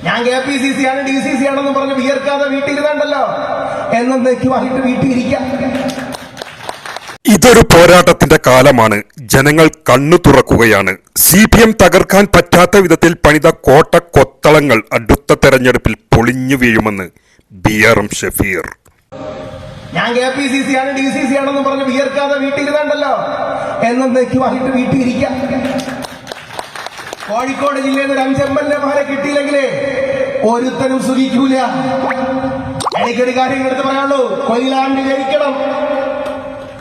ഞാൻ KPCC ആണ് DCC ആണെന്ന് പറഞ്ഞ് വിയർക്കാതെ വീട്ടിലിരുന്നുണ്ടല്ലോ എന്നേക്കുമായിട്ട് വീട്ടിലിരിക്കാം. ഇതൊരു പോരാട്ടത്തിന്റെ കാലമാണ്. ജനങ്ങൾ കണ്ണു തുറക്കുകയാണ്. CPM തകർക്കാൻ പറ്റാത്ത വിധത്തിൽ പണിത കോട്ട കൊത്തളങ്ങൾ അടുത്ത തെരഞ്ഞെടുപ്പിൽ പൊളിഞ്ഞു വീഴുമെന്ന് BRM ഷഫീർ. ഞാൻ KPCC ആണ് DCC ആണെന്ന് പറഞ്ഞ് വിയർക്കാതെ വീട്ടിലിരുന്നുണ്ടല്ലോ എന്നേക്കുമായിട്ട് വീട്ടിലിരിക്കാം. കോഴിക്കോട് ജില്ലയിൽ ഒരു 5 MLA-മാരെ കിട്ടിയില്ലെങ്കിലേ ഒരുത്തനും സുഖിക്കൂല. എനിക്കൊരു കാര്യം എടുത്ത് പറയാനുള്ളൂ, കൊയിലാണ്ടി ജയിക്കണം.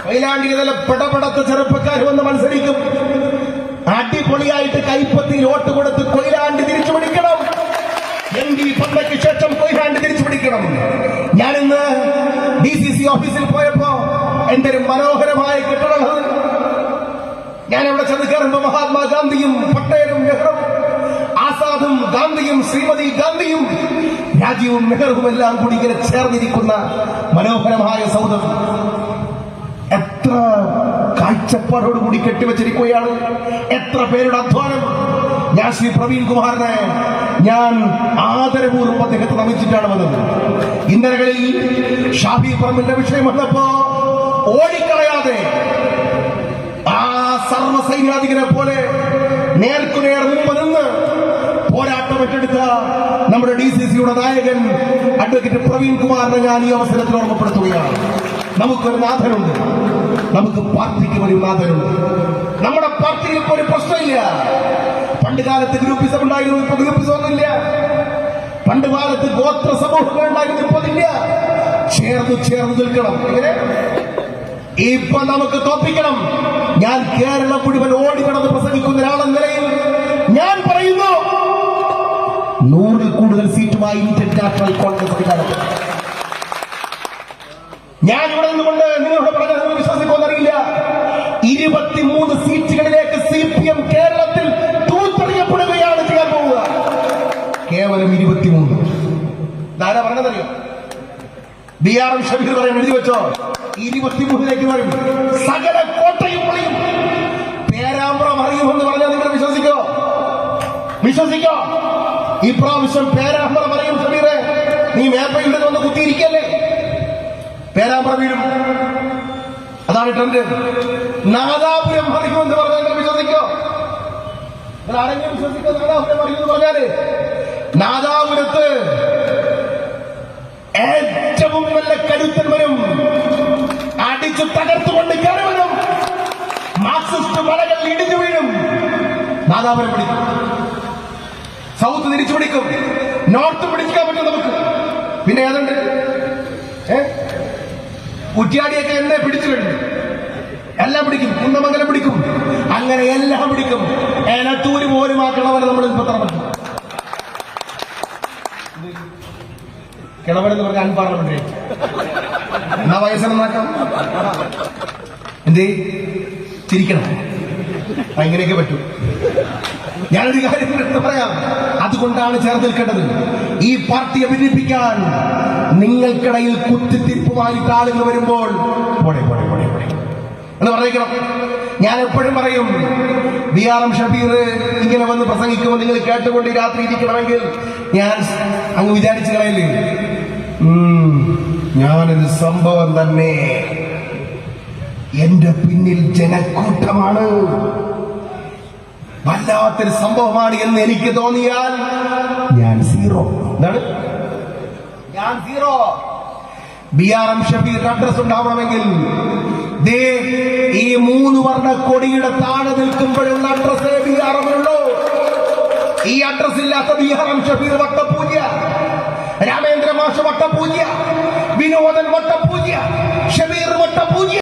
കൊയിലാണ്ടിക്ക് നല്ല പെടപെടത്ത ചെറുപ്പക്കാർ വന്ന് മത്സരിക്കും. അടിപൊളിയായിട്ട് കൈപ്പത്തിയിൽ വോട്ട് കൊടുത്ത് കൊയിലാണ്ടി തിരിച്ചു പിടിക്കണം. MP പന്തയ്ക്ക് ശേഷം കൊയിലാണ്ടി തിരിച്ചു പിടിക്കണം. ഞാനിന്ന് DCC ഓഫീസിൽ പോയപ്പോ എന്റെ ഒരു മനോഹരമായ കെട്ടിടം, ഞാൻ അവിടെ ചെന്ന് കയറുമ്പോ മഹാത്മാഗാന്ധിയും പട്ടേലും നെഹ്റുവും ആസാദും ഗാന്ധിയും ശ്രീമതി ഗാന്ധിയും രാജീവും നെഹ്റുവും എല്ലാം കൂടി ഇങ്ങനെ ചേർന്നിരിക്കുന്ന മനോഹരമായ സൗധം എത്ര കാഴ്ചപ്പാടോടുകൂടി കെട്ടിവെച്ചിരിക്കുകയാണ്. എത്ര പേരുടെ അധ്വാനം. ഞാൻ ശ്രീ പ്രവീൺ കുമാറിനെ ഞാൻ ആദരപൂർവ്വം അദ്ദേഹത്തെ നമിച്ചിട്ടാണ് വന്നത്. ഇന്നലകളിൽ ഷാഫി പറമ്പിന്റെ വിഷയം വന്നപ്പോ ഓടിക്കളയാതെ ആ സർവ്വസൈന്യാധികനെ പോലെ നേർക്കുനേർ മുമ്പ് നിന്ന് പോരാട്ടം ഏറ്റെടുത്ത നമ്മുടെ DCC-യുടെ നായകൻ അഡ്വക്കേറ്റ് പ്രവീൺ കുമാറിനെ ഞാൻ ഈ അവസരത്തിൽ ഓർമ്മപ്പെടുത്തുകയാണ്. നമുക്കൊരു നാഥനുണ്ട്, നമുക്ക് പാർട്ടിക്ക് ഒരു നാഥനുണ്ട്. നമ്മുടെ പാർട്ടിയിൽ ഇപ്പോൾ ഒരു പ്രശ്നമില്ല. പണ്ട് കാലത്ത് ഗ്രൂപ്പിസം ഉണ്ടായിരുന്നു, ഇപ്പൊ ഗ്രൂപ്പിസം ഒന്നുമില്ല. പണ്ട് കാലത്ത് ഗോത്ര സമൂഹങ്ങൾ ഉണ്ടായിരുന്നു, ഇപ്പൊ ഇല്ല. ചേർന്ന് നിൽക്കണം. ഇങ്ങനെ ഇപ്പൊ നമുക്ക് തോപ്പിക്കണം. ഞാൻ കേരളം മുഴുവൻ ഓടിക്കണമെന്ന് പ്രസംഗിക്കുന്ന ഒരാളെന്ന നിലയിൽ ഞാൻ പറയുന്നു, 100-ൽ കൂടുതൽ സീറ്റുമായി ഇന്ത്യൻ നാഷണൽ കോൺഗ്രസ് അധികാരത്തിൽ. ഞാൻ ഇവിടെ നിന്നുകൊണ്ട് നിങ്ങളോട് പറഞ്ഞത് വിശ്വസിക്കുമെന്നറിയില്ല. 23 സീറ്റുകളിലേക്ക് CPM കേരളത്തിൽ തൂത്തെറിയപ്പെടുകയാണ് ചെയ്യാൻ പോവുക. കേവലം 23. ധാരാ പറഞ്ഞതറിയോ? BRM ഷഫീർ പറയും, എഴുതി വെച്ചോ, 23ലേക്ക് വരും. സകല കോട്ടയും പൊളിയും. പേരാമ്പ്രം അറിയുമെന്ന് പറഞ്ഞാൽ നിങ്ങൾ വിശ്വസിക്കോ? ഈ പ്രാവശ്യം പേരാമ്പ്രം അറിയും. ഷഫീറെ, നീ മേപ്പയിൽ വന്ന് കുത്തിയിരിക്കല്ലേ? പേരാമ്പ്രം വീഴും. അതാണ് ട്രെൻഡ്. നാദാപുരം അറിയുമെന്ന് പറഞ്ഞാൽ നിങ്ങൾ വിശ്വസിക്കോ? നിങ്ങൾ ആരെങ്കിലും വിശ്വസിക്കോ? നാദാപുരം അറിയുമെന്ന് പറഞ്ഞാല് നാദാപുരത്ത് ഏറ്റവും നല്ല കരുത്തൻ വരും. അടിച്ചു തകർത്തുകൊണ്ട് കയറി വരും. മാർക്സിസ്റ്റ് മലകൾ ഇടിഞ്ഞു വീഴും. നാദാപുരം പിടിക്കും, സൗത്ത് തിരിച്ചു പിടിക്കും, നോർത്ത് പിടിക്കാൻ പറ്റും നമുക്ക്. പിന്നെ ഏതുണ്ട്? കുറ്റ്യാടിയൊക്കെ എന്നെ പിടിച്ചു കഴിഞ്ഞു. എല്ലാം പിടിക്കും. കുന്നമംഗലം പിടിക്കും. അങ്ങനെ എല്ലാം പിടിക്കും. എലത്തൂര് പോലും ആക്കണവരെ നമ്മൾ ഇപ്പൊ പറ്റും. കിളവനെന്ന് പറഞ്ഞ അൺപാർലമെന്ററി എന്നാ വയസ്സെന്നാക്കാം. എന്തേ ചിരിക്കണം? ഇങ്ങനെയൊക്കെ പറ്റൂ. ഞാനൊരു കാര്യം എടുത്ത് പറയാം. അതുകൊണ്ടാണ് ചേർന്ന് നിൽക്കേണ്ടത്. ഈ പാർട്ടിയെ ഭിന്നിപ്പിക്കാൻ നിങ്ങൾക്കിടയിൽ കുത്തിത്തിരിപ്പുമായിട്ട് ആളുകൾ വരുമ്പോൾ പോടെ എന്ന് പറഞ്ഞേക്കണം. ഞാൻ എപ്പോഴും പറയും, BRM ഷഫീർ ഇങ്ങനെ വന്ന് പ്രസംഗിക്കുമ്പോൾ നിങ്ങൾ കേട്ടുകൊണ്ട് രാത്രി ഇരിക്കണമെങ്കിൽ ഞാൻ അങ്ങ് വിചാരിച്ചു കളയല്ലേ, ഞാനൊരു സംഭവം തന്നെ, എന്റെ പിന്നിൽ ജനക്കൂട്ടമാണ്, വല്ലാത്തൊരു സംഭവമാണ് എന്ന് എനിക്ക് തോന്നിയാൽ ഞാൻ സീറോ. എന്താണ് ഞാൻ സീറോ? BRM ഷഫീർ അഡ്രസ് ഉണ്ടാവണമെങ്കിൽ ഈ 3 വർണ്ണ കൊടിയുടെ താഴെ നിൽക്കുമ്പോഴുള്ള അഡ്രസ് BRM-നുള്ളൂ. ഈ അഡ്രസ് ഇല്ലാത്ത BRM ഷഫീർ വട്ടപൂജ, രാമേന്ദ്ര മാഷ് വട്ടപൂജ, വിനോദൻ വട്ടപൂജ, ഷബീർ വട്ടപൂജ.